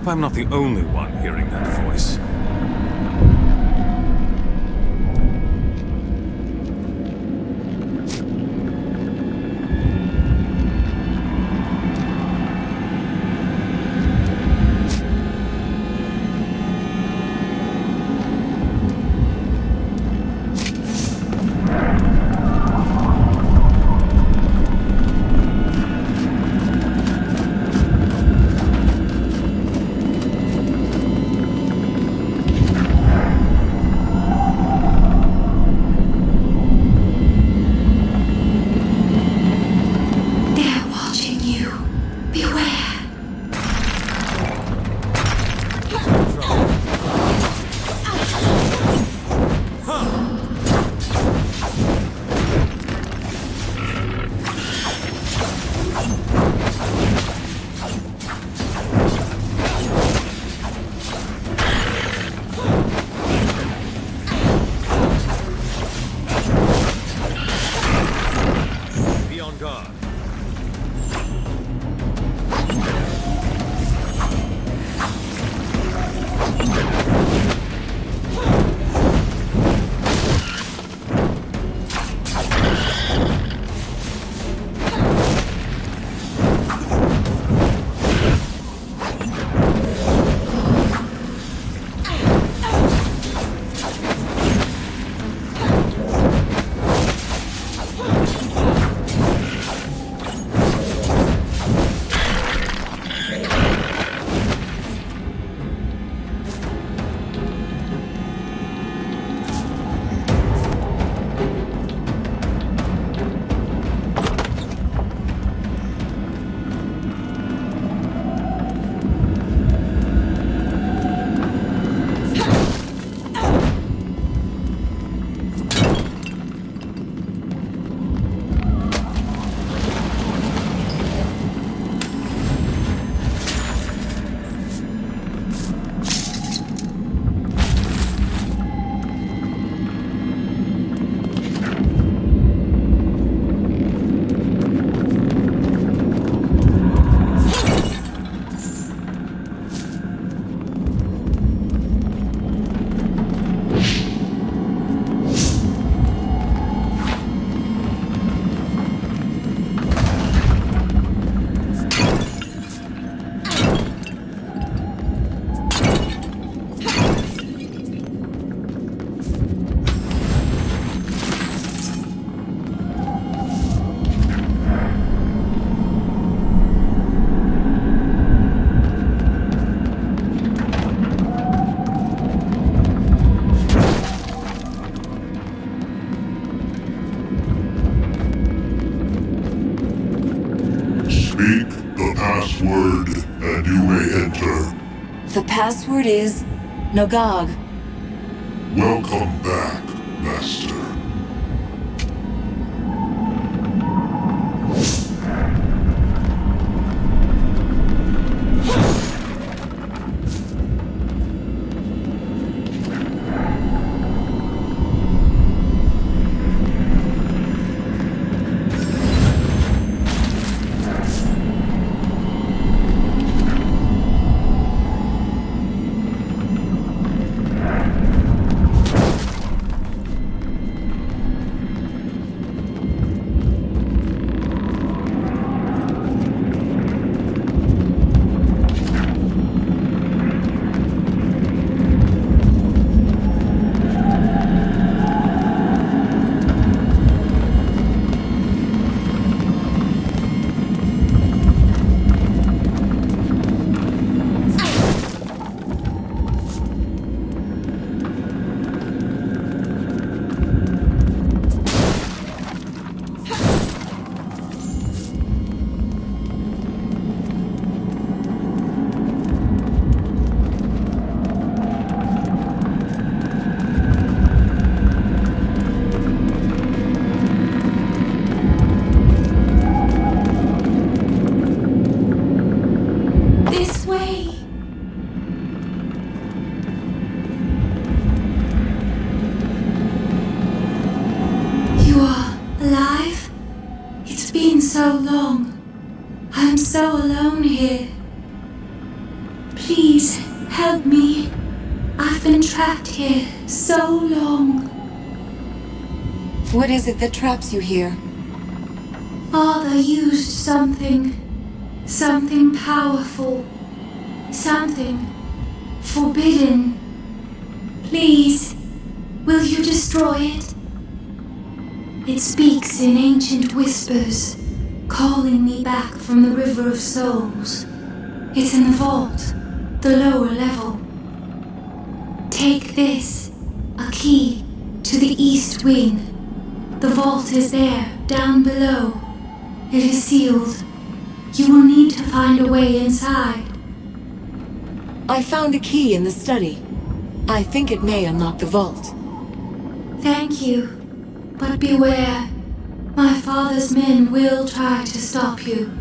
hope I'm not the only one hearing that voice. password, and you may enter. The password is Nogag. Welcome back, Master. Please, help me. I've been trapped here so long. What is it that traps you here? Father used something powerful, something forbidden. Please, will you destroy it? It speaks in ancient whispers, calling me back from the River of Souls. It's in the vault, the lower level. Take this, a key to the east wing. The vault is there, down below. It is sealed. You will need to find a way inside. I found a key in the study. I think it may unlock the vault. Thank you, but beware. My father's men will try to stop you.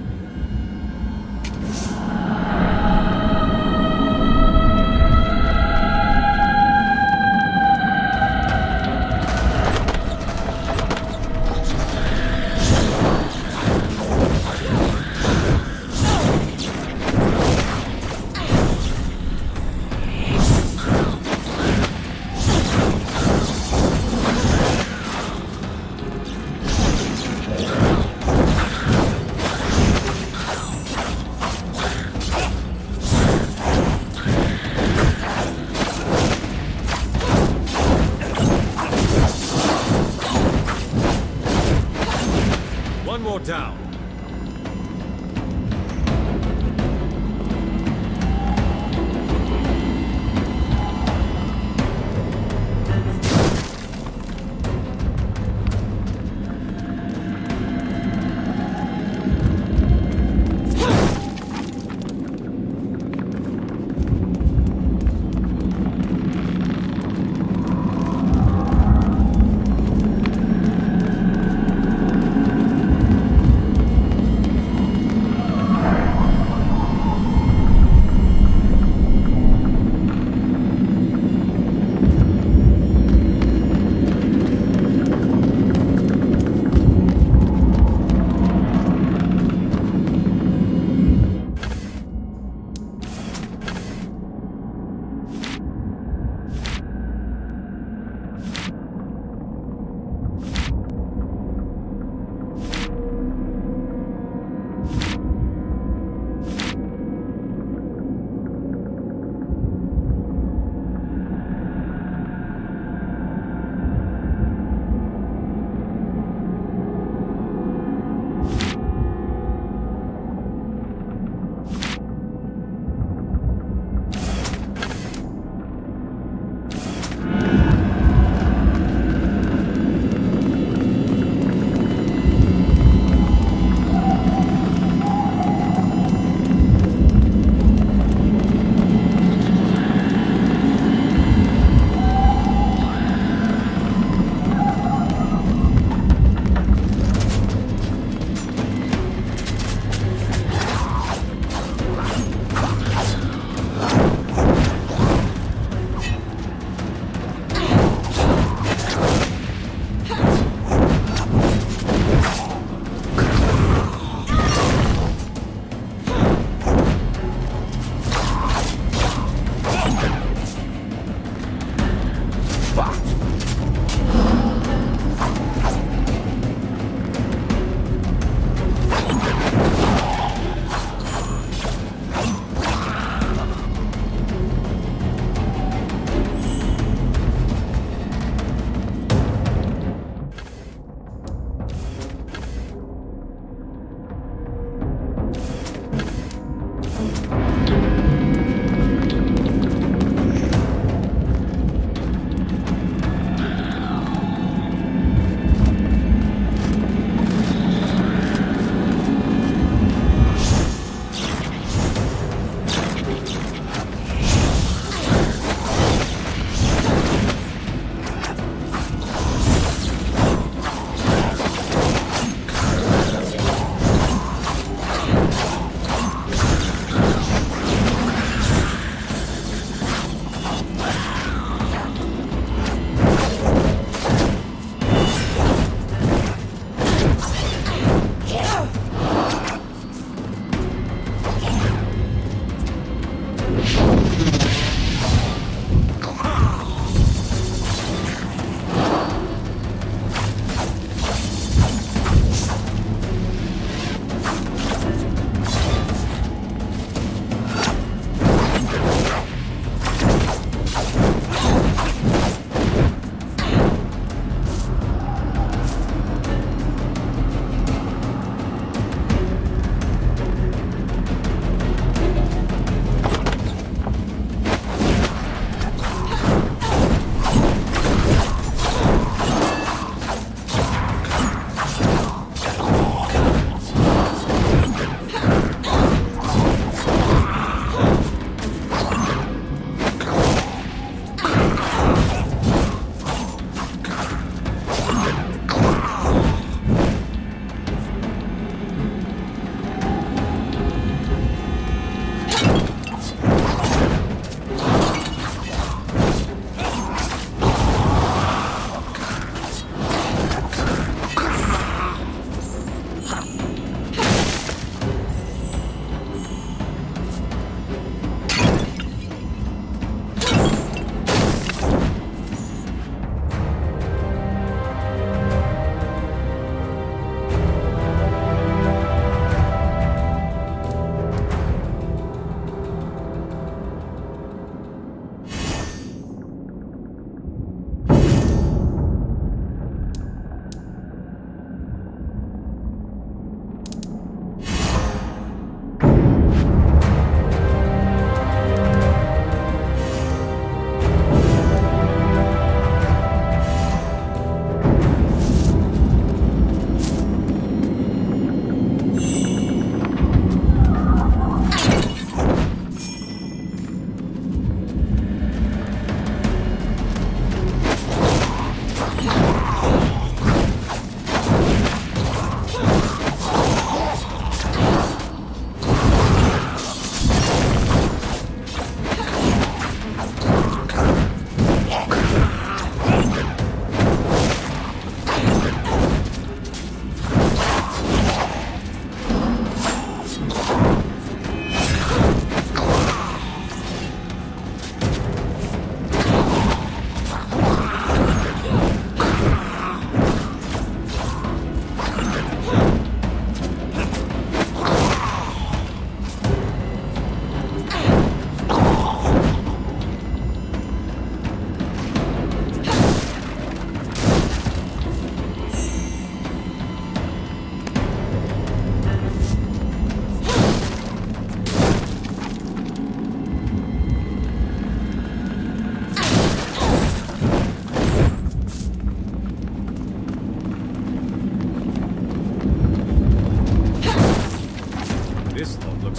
One more down.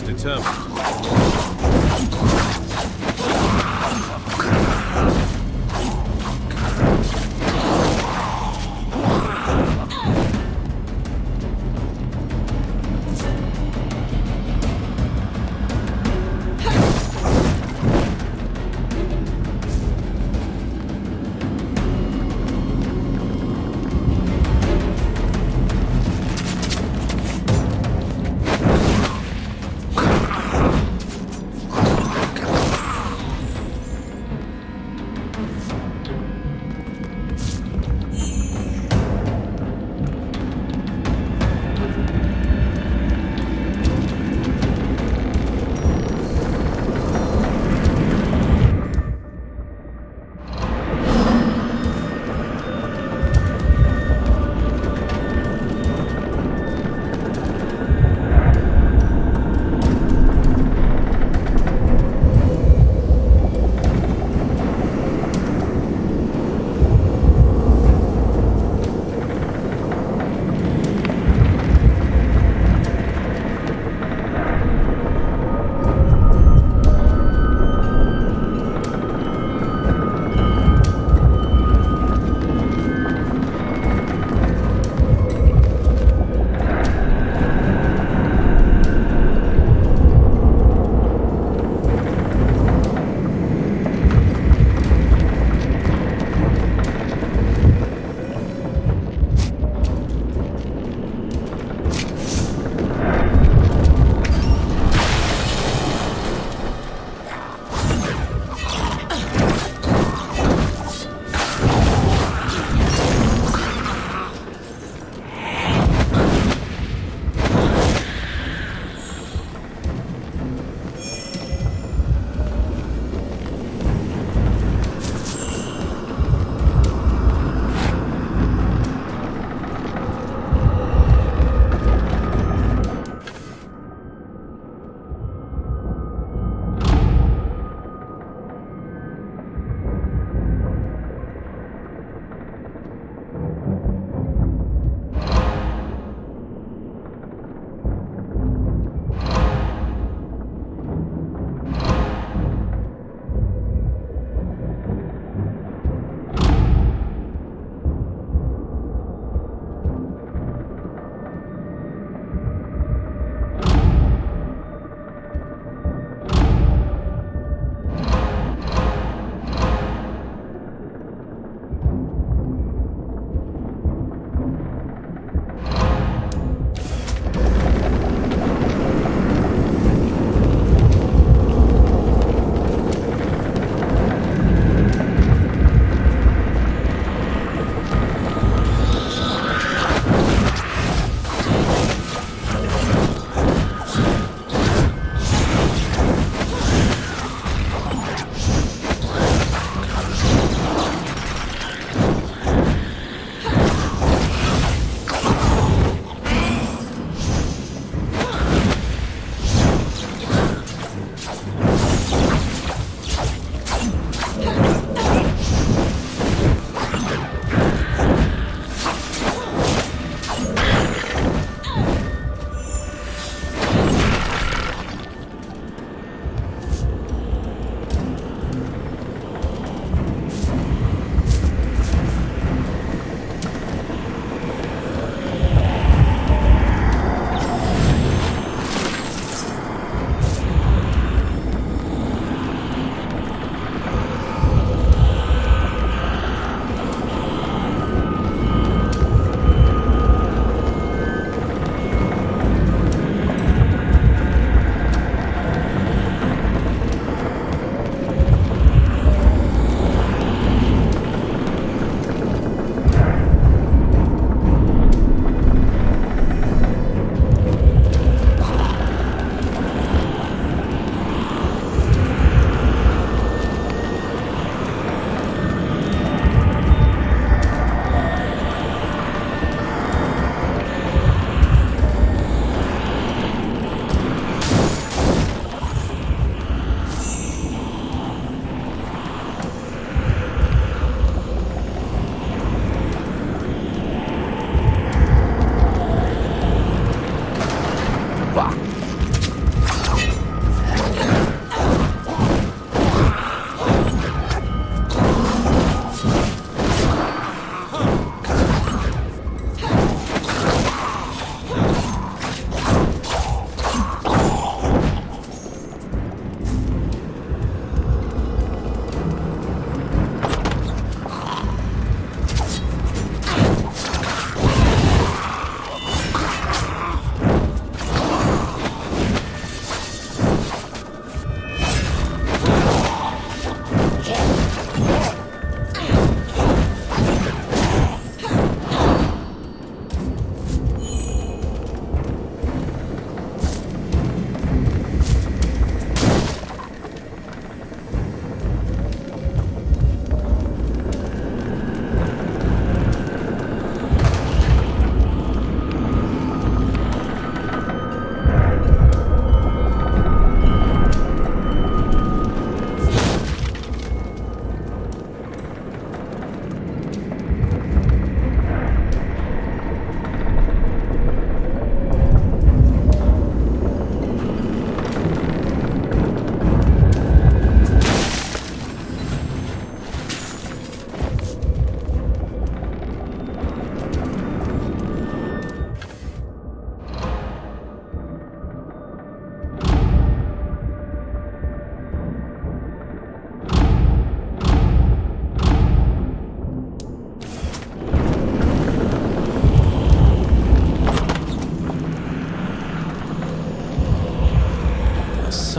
looks determined.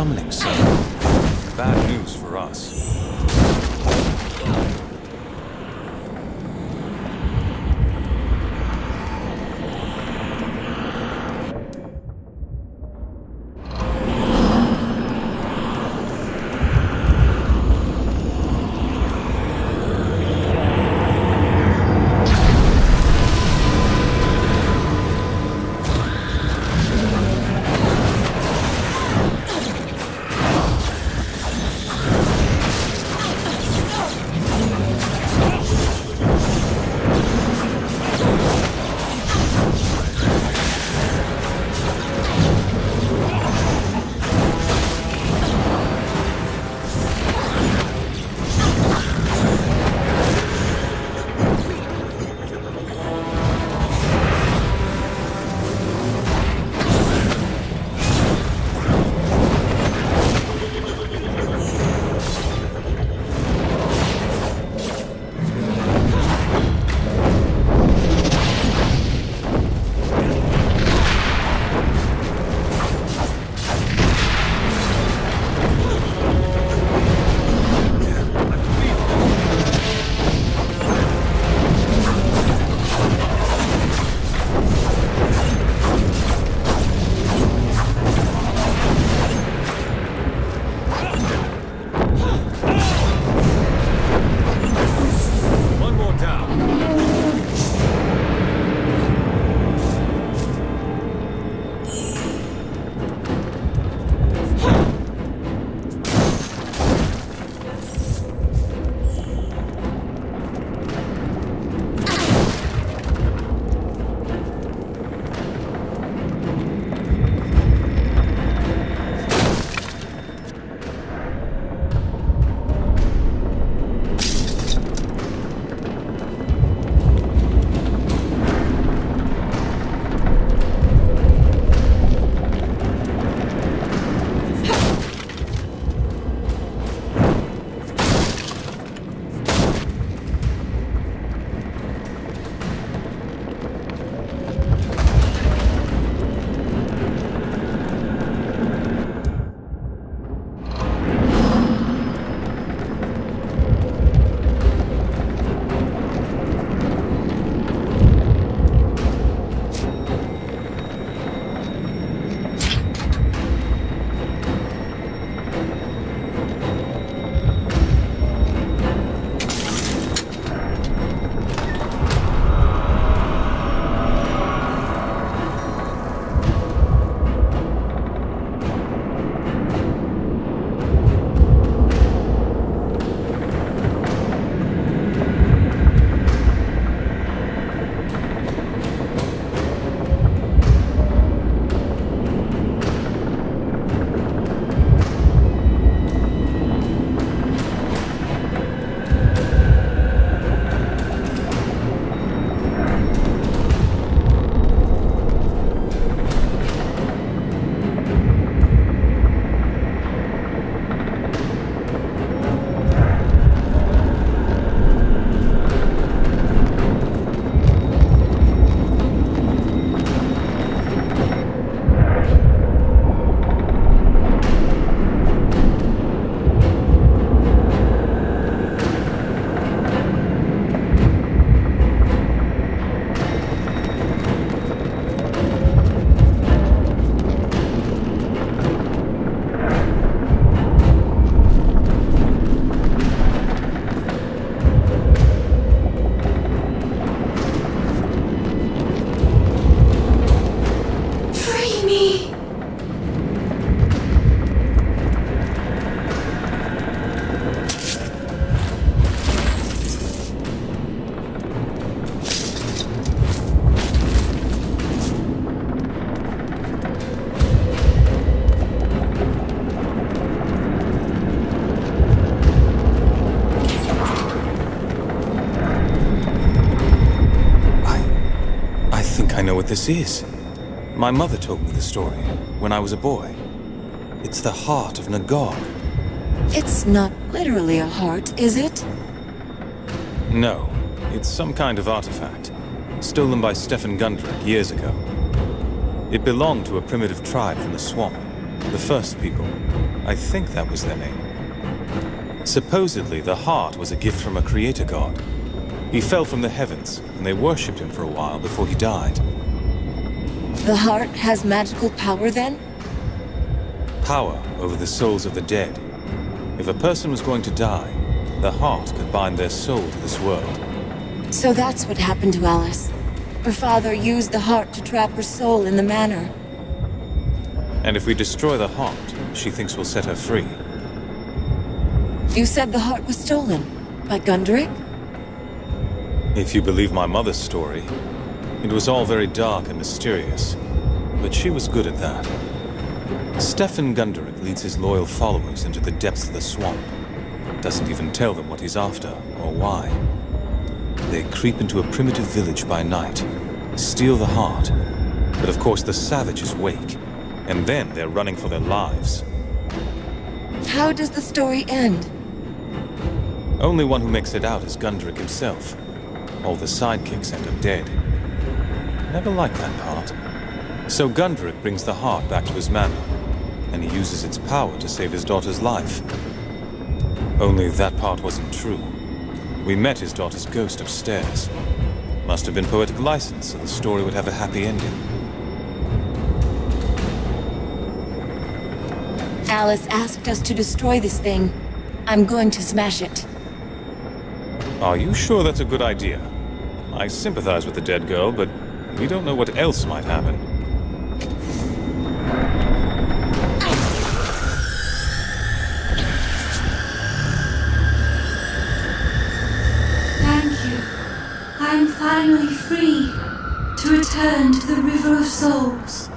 summoning circle. Bad news for us. I know what this is. My mother told me the story when I was a boy. It's the heart of Nagog. It's not literally a heart, is it? No, it's some kind of artifact, stolen by Stefan Gundrick years ago. It belonged to a primitive tribe from the swamp. The first people. I think that was their name. Supposedly, the heart was a gift from a creator god. He fell from the heavens, and they worshipped him for a while before he died. The heart has magical power then? Power over the souls of the dead. If a person was going to die, the heart could bind their soul to this world. So that's what happened to Alice. Her father used the heart to trap her soul in the manor. And if we destroy the heart, she thinks we'll set her free. You said the heart was stolen by Gundrick? If you believe my mother's story, it was all very dark and mysterious, but she was good at that. Stefan Gundrick leads his loyal followers into the depths of the swamp. Doesn't even tell them what he's after, or why. They creep into a primitive village by night, steal the heart, but of course the savages wake, and then they're running for their lives. How does the story end? Only one who makes it out is Gundrick himself. All the sidekicks end up dead. Never liked that part. So Gundrick brings the heart back to his manor, and he uses its power to save his daughter's life. Only that part wasn't true. We met his daughter's ghost upstairs. Must have been poetic license so the story would have a happy ending. Alice asked us to destroy this thing. I'm going to smash it. Are you sure that's a good idea? I sympathize with the dead girl, but we don't know what else might happen. Thank you. I am finally free to return to the River of Souls.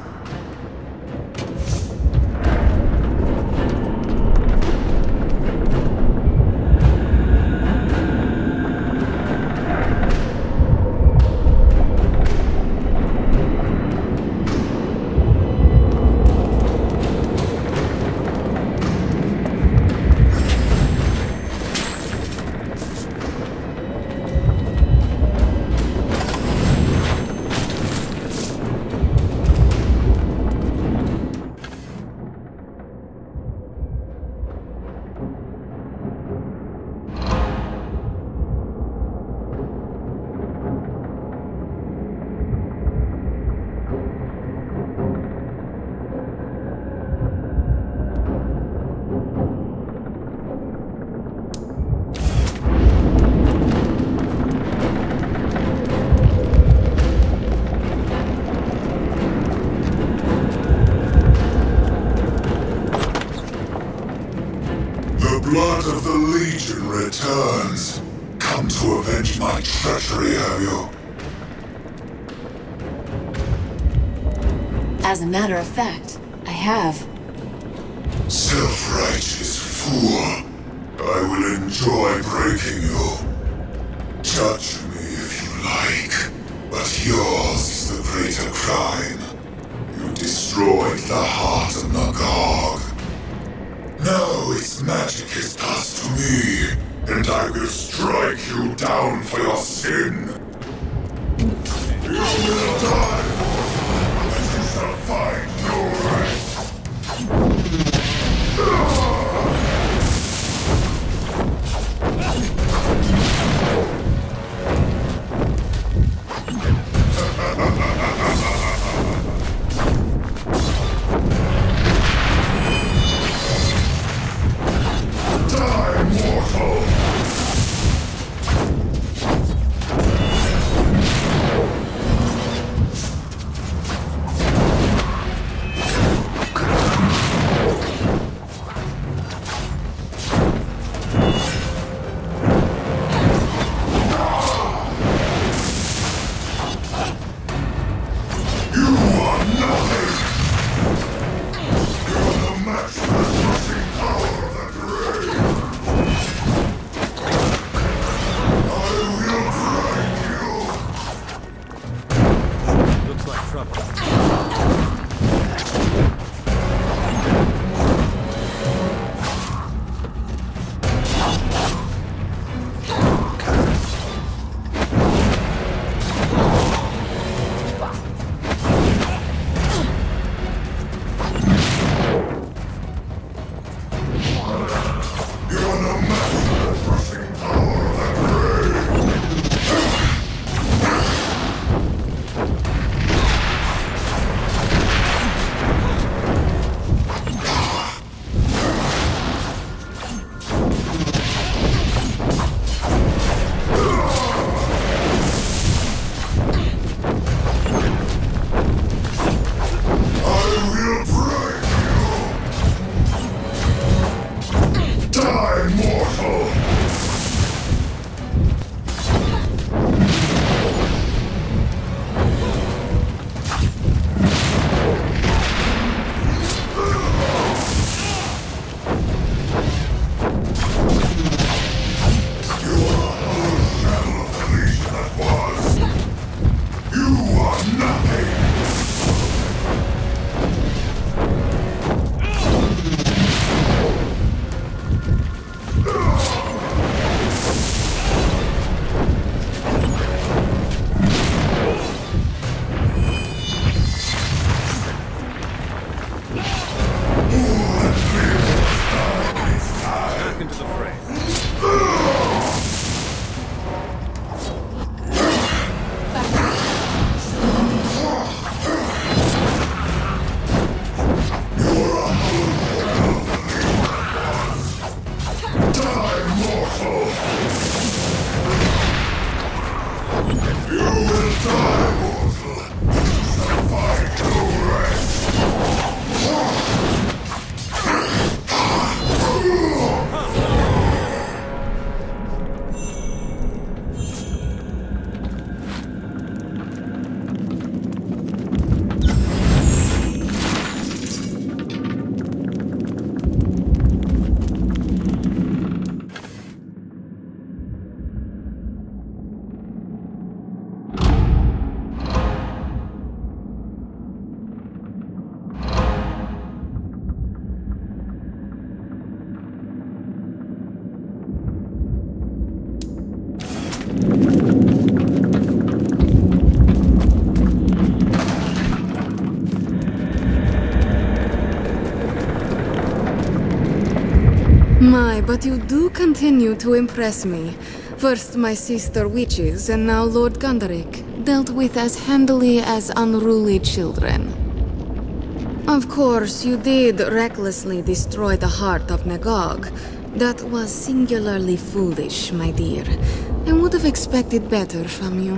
Blood of the Legion returns. Come to avenge my treachery, have you? As a matter of fact, I have. Self-righteous fool. I will enjoy breaking you. Judge me if you like, but yours is the greater crime. You destroyed the heart of Nagog. Now its magic is passed to me, and I will strike you down for your sin. You will die, but you shall find no rest. My, but you do continue to impress me. First my sister witches, and now Lord Gunderic, dealt with as handily as unruly children. Of course, you did recklessly destroy the heart of Nagog. That was singularly foolish, my dear. I would have expected better from you.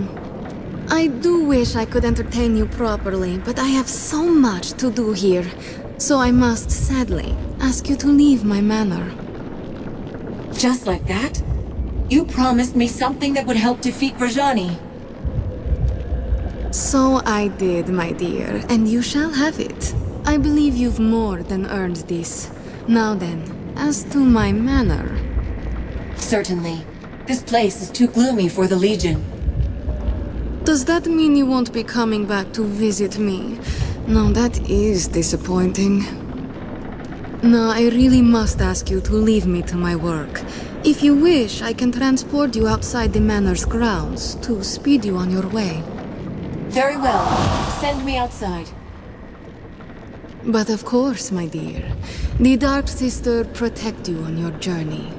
I do wish I could entertain you properly, but I have so much to do here. So I must, sadly, ask you to leave my manor. Just like that? You promised me something that would help defeat Vrajani. So I did, my dear, and you shall have it. I believe you've more than earned this. Now then, as to my manor... Certainly. This place is too gloomy for the Legion. Does that mean you won't be coming back to visit me? No, that is disappointing. No, I really must ask you to leave me to my work. If you wish, I can transport you outside the manor's grounds to speed you on your way. Very well. Send me outside. But of course, my dear. The Dark Sister protect you on your journey.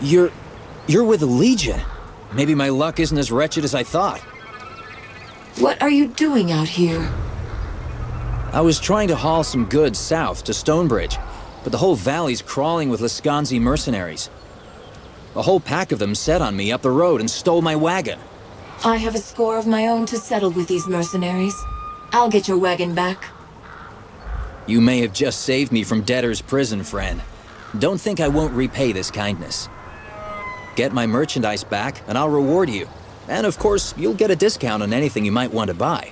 You're with the Legion. Maybe my luck isn't as wretched as I thought. What are you doing out here? I was trying to haul some goods south to Stonebridge, but the whole valley's crawling with Lascanzi mercenaries. A whole pack of them set on me up the road and stole my wagon. I have a score of my own to settle with these mercenaries. I'll get your wagon back. You may have just saved me from debtor's prison, friend. Don't think I won't repay this kindness. Get my merchandise back, and I'll reward you. And of course, you'll get a discount on anything you might want to buy.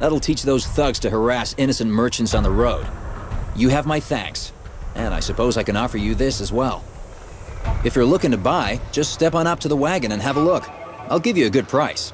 That'll teach those thugs to harass innocent merchants on the road. You have my thanks, and I suppose I can offer you this as well. If you're looking to buy, just step on up to the wagon and have a look. I'll give you a good price.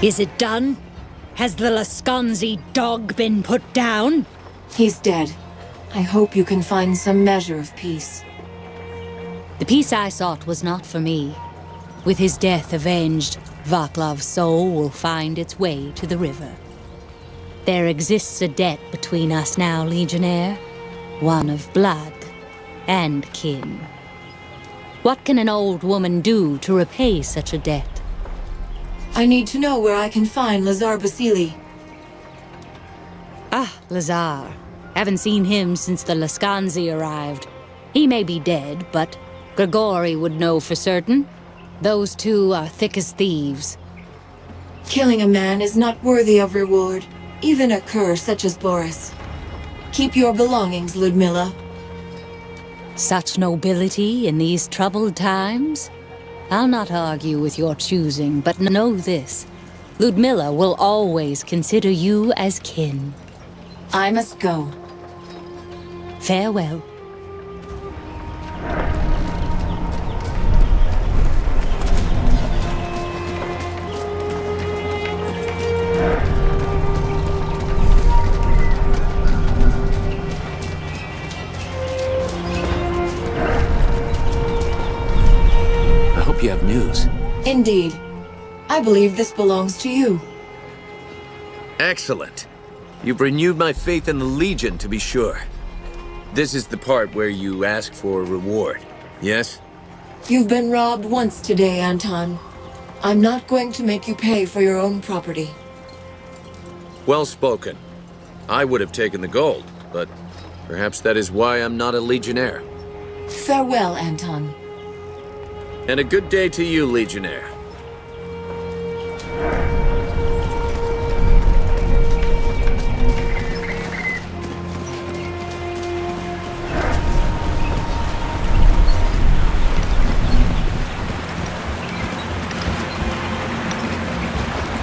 Is it done? Has the Lascanzi dog been put down? He's dead. I hope you can find some measure of peace. The peace I sought was not for me. With his death avenged, Vaclav's soul will find its way to the river. There exists a debt between us now, Legionnaire. One of blood and kin. What can an old woman do to repay such a debt? I need to know where I can find Lazar Basili. Ah, Lazar. Haven't seen him since the Lascanzi arrived. He may be dead, but Grigori would know for certain. Those two are thick as thieves. Killing a man is not worthy of reward, even a cur such as Boris. Keep your belongings, Ludmilla. Such nobility in these troubled times? I'll not argue with your choosing, but know this. Ludmilla will always consider you as kin. I must go. Farewell. You have news. Indeed. I believe this belongs to you. Excellent. You've renewed my faith in the Legion, to be sure. This is the part where you ask for a reward, yes? You've been robbed once today, Anton. I'm not going to make you pay for your own property. Well spoken. I would have taken the gold, but perhaps that is why I'm not a Legionnaire. Farewell, Anton. And a good day to you, Legionnaire.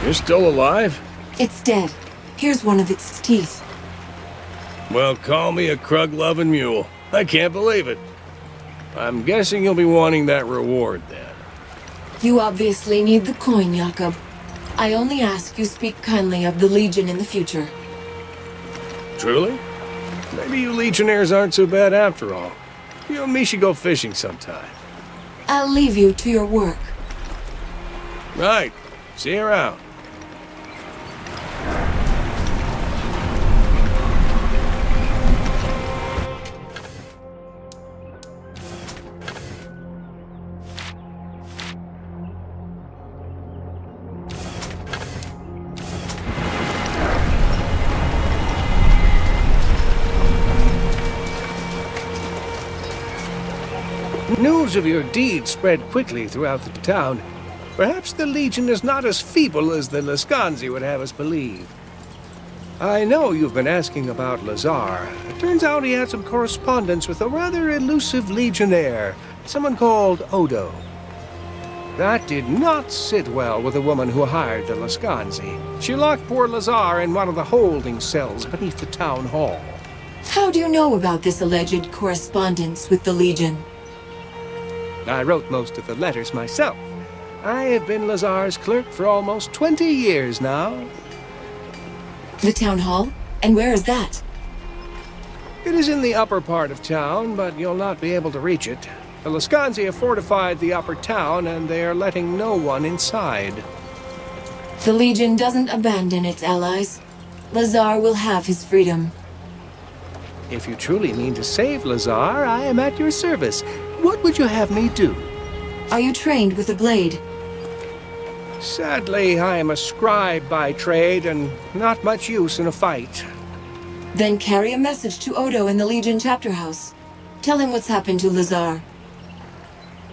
You're still alive? It's dead. Here's one of its teeth. Well, call me a krug-loving mule. I can't believe it. I'm guessing you'll be wanting that reward, then. You obviously need the coin, Jakob. I only ask you speak kindly of the Legion in the future. Truly? Maybe you Legionnaires aren't so bad after all. You and me should go fishing sometime. I'll leave you to your work. Right. See you around. News of your deeds spread quickly throughout the town. Perhaps the Legion is not as feeble as the Lascanzi would have us believe. I know you've been asking about Lazar. It turns out he had some correspondence with a rather elusive Legionnaire, someone called Odo. That did not sit well with the woman who hired the Lascanzi. She locked poor Lazar in one of the holding cells beneath the town hall. How do you know about this alleged correspondence with the Legion? I wrote most of the letters myself. I have been Lazar's clerk for almost 20 years now. The town hall? And where is that? It is in the upper part of town, but you'll not be able to reach it. The Lascanzi have fortified the upper town, and they are letting no one inside. The Legion doesn't abandon its allies. Lazar will have his freedom. If you truly mean to save Lazar, I am at your service. What would you have me do? Are you trained with a blade? Sadly, I am a scribe by trade, and not much use in a fight. Then carry a message to Odo in the Legion chapter house. Tell him what's happened to Lazar.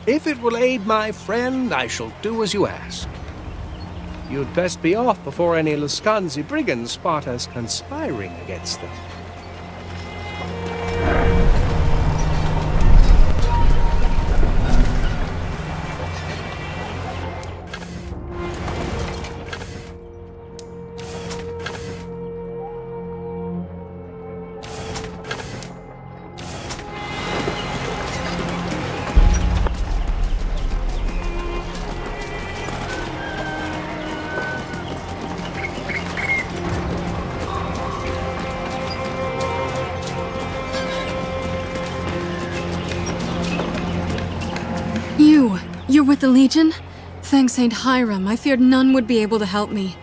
If it will aid my friend, I shall do as you ask. You'd best be off before any Lascanzi brigands spot us conspiring against them. with the Legion? Thanks Saint Hiram, I feared none would be able to help me.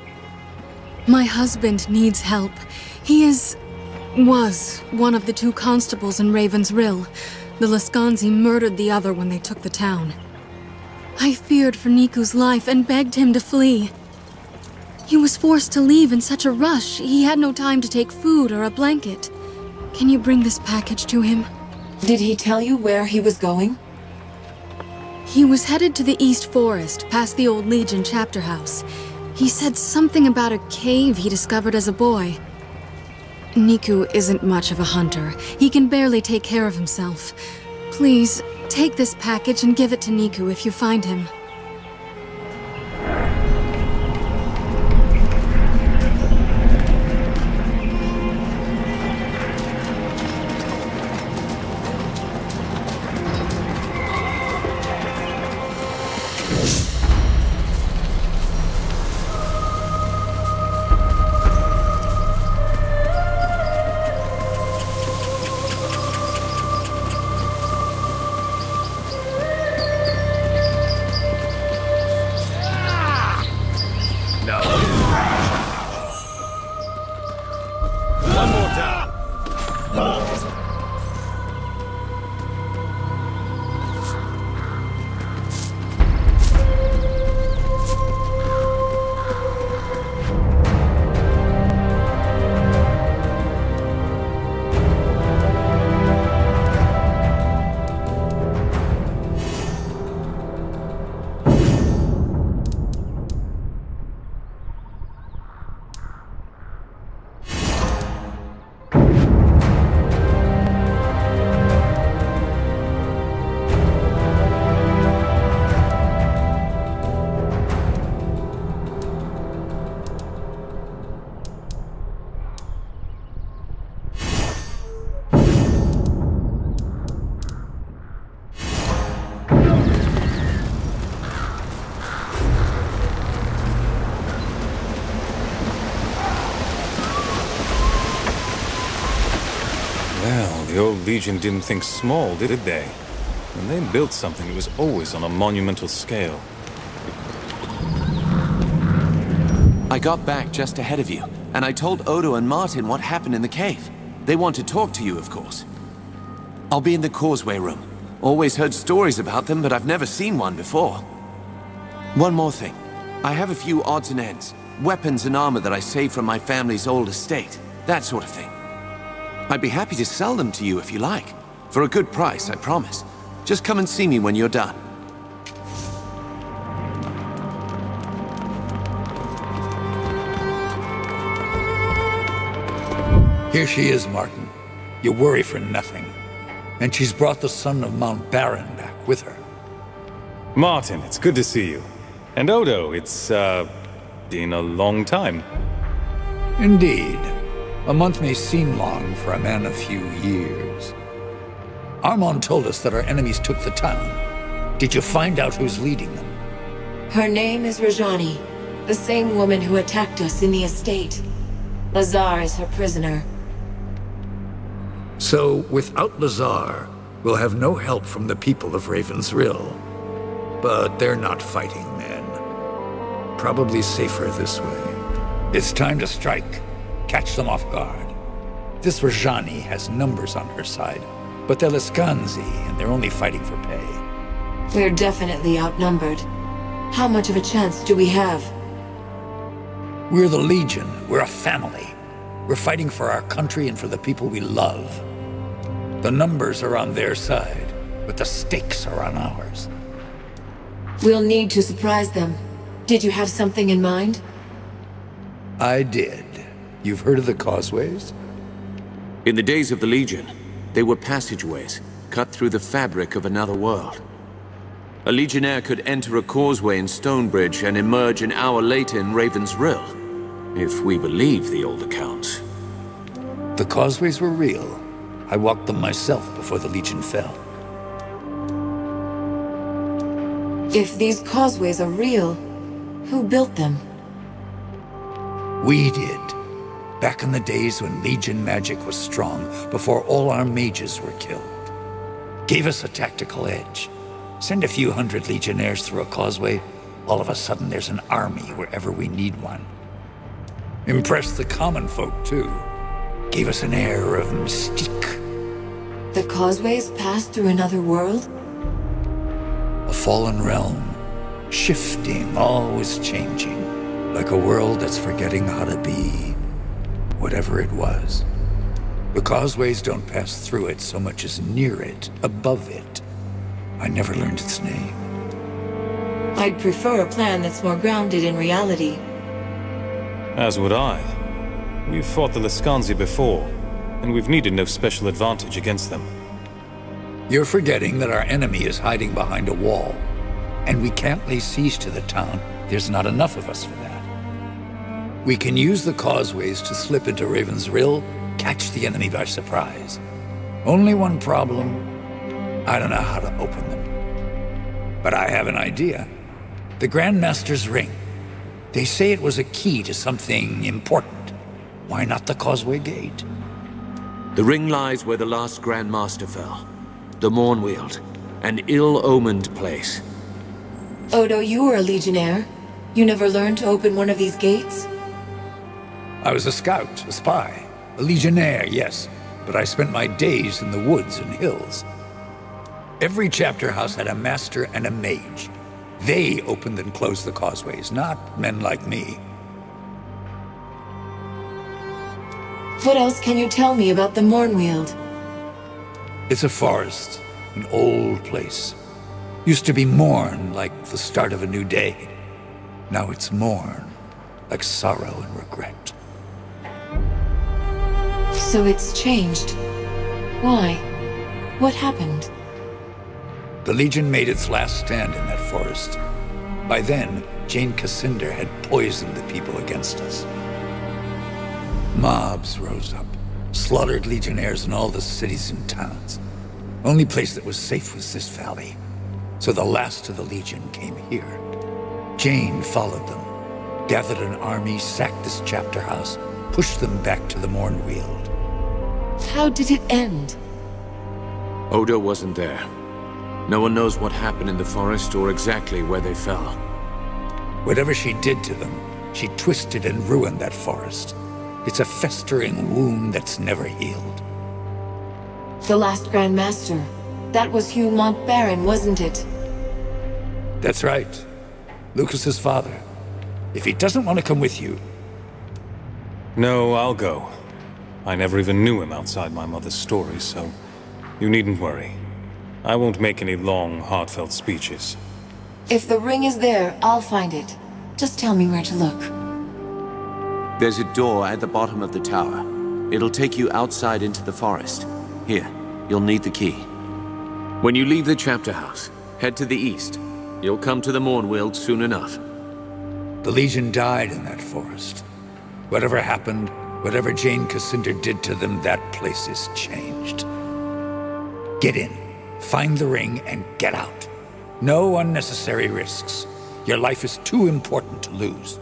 My husband needs help. He was one of the 2 constables in Raven's Rill. The Lascanzi murdered the other when they took the town. I feared for Niku's life and begged him to flee. He was forced to leave in such a rush, he had no time to take food or a blanket. Can you bring this package to him? Did he tell you where he was going? He was headed to the East Forest, past the old Legion chapter house. He said something about a cave he discovered as a boy. Niku isn't much of a hunter. He can barely take care of himself. Please, take this package and give it to Niku if you find him. The old Legion didn't think small, did they? When they built something, it was always on a monumental scale. I got back just ahead of you, and I told Odo and Martin what happened in the cave. They want to talk to you, of course. I'll be in the causeway room. Always heard stories about them, but I've never seen one before. One more thing. I have a few odds and ends. Weapons and armor that I saved from my family's old estate. That sort of thing. I'd be happy to sell them to you if you like. For a good price, I promise. Just come and see me when you're done. Here she is, Martin. You worry for nothing. And she's brought the son of Mount Baron back with her. Martin, it's good to see you. And Odo, it's, been a long time. Indeed. A month may seem long for a man of few years. Armand told us that our enemies took the town. Did you find out who's leading them? Her name is Rajani, the same woman who attacked us in the estate. Lazar is her prisoner. So, without Lazar, we'll have no help from the people of Raven's Rill. But they're not fighting men. Probably safer this way. It's time to strike. Catch them off guard. This Rajani has numbers on her side, but they're Lascanzi, and they're only fighting for pay. We're definitely outnumbered. How much of a chance do we have? We're the Legion. We're a family. We're fighting for our country and for the people we love. The numbers are on their side, but the stakes are on ours. We'll need to surprise them. Did you have something in mind? I did. You've heard of the causeways? In the days of the Legion, they were passageways, cut through the fabric of another world. A Legionnaire could enter a causeway in Stonebridge and emerge an hour later in Raven's Rill, if we believe the old accounts. The causeways were real. I walked them myself before the Legion fell. If these causeways are real, who built them? We did. Back in the days when Legion magic was strong, before all our mages were killed. Gave us a tactical edge. Send a few hundred legionnaires through a causeway, all of a sudden there's an army wherever we need one. Impressed the common folk, too. Gave us an air of mystique. The causeways pass through another world? A fallen realm. Shifting, always changing. Like a world that's forgetting how to be whatever it was. The causeways don't pass through it so much as near it, above it. I never learned its name. I'd prefer a plan that's more grounded in reality. As would I. We've fought the Lascanzi before, and we've needed no special advantage against them. You're forgetting that our enemy is hiding behind a wall, and we can't lay siege to the town. There's not enough of us for that. We can use the causeways to slip into Raven's Rill, catch the enemy by surprise. Only one problem. I don't know how to open them. But I have an idea. The Grandmaster's ring. They say it was a key to something important. Why not the Causeway Gate? The ring lies where the last Grandmaster fell. The Mornweald. An ill-omened place. Odo, you were a legionnaire. You never learned to open one of these gates? I was a scout, a spy, a legionnaire, yes, but I spent my days in the woods and hills. Every chapter house had a master and a mage. They opened and closed the causeways, not men like me. What else can you tell me about the Mornweald? It's a forest, an old place. Used to be morn, like the start of a new day. Now it's mourn, like sorrow and regret. So it's changed. Why? What happened? The Legion made its last stand in that forest. By then, Jane Cassander had poisoned the people against us. Mobs rose up, slaughtered legionnaires in all the cities and towns. Only place that was safe was this valley. So the last of the Legion came here. Jane followed them, gathered an army, sacked this chapter house, pushed them back to the Mornweald. How did it end? Odo wasn't there. No one knows what happened in the forest or exactly where they fell. Whatever she did to them, she twisted and ruined that forest. It's a festering wound that's never healed. The last Grand Master. That was Hugh Montbaron, wasn't it? That's right. Lucas's father. If he doesn't want to come with you... No, I'll go. I never even knew him outside my mother's story, so you needn't worry. I won't make any long, heartfelt speeches. If the ring is there, I'll find it. Just tell me where to look. There's a door at the bottom of the tower. It'll take you outside into the forest. Here, you'll need the key. When you leave the chapter house, head to the east. You'll come to the Mornweald soon enough. The Legion died in that forest. Whatever happened, whatever Jane Cassander did to them, that place is changed. Get in, find the ring, and get out. No unnecessary risks. Your life is too important to lose.